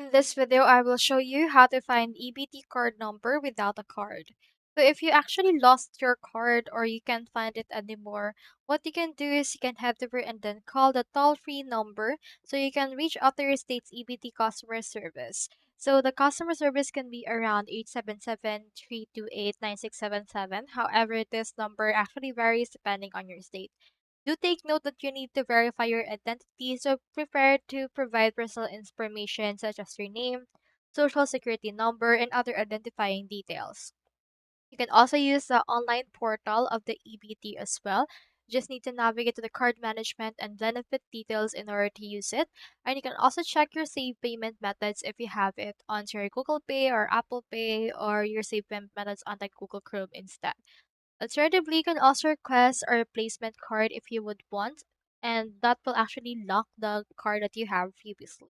In this video, I will show you how to find EBT card number without a card. So if you actually lost your card or you can't find it anymore, what you can do is you can head over and then call the toll-free number so you can reach out to your state's EBT customer service. So the customer service can be around 877-328-9677. However, this number actually varies depending on your state. Do take note that you need to verify your identity, so prepare to provide personal information such as your name, social security number, and other identifying details. You can also use the online portal of the EBT as well. Just need to navigate to the card management and benefit details in order to use it. And you can also check your save payment methods if you have it onto your Google Pay or Apple Pay or your save payment methods on the Google Chrome instead. Alternatively, you can also request a replacement card if you would want, and that will actually lock the card that you have previously.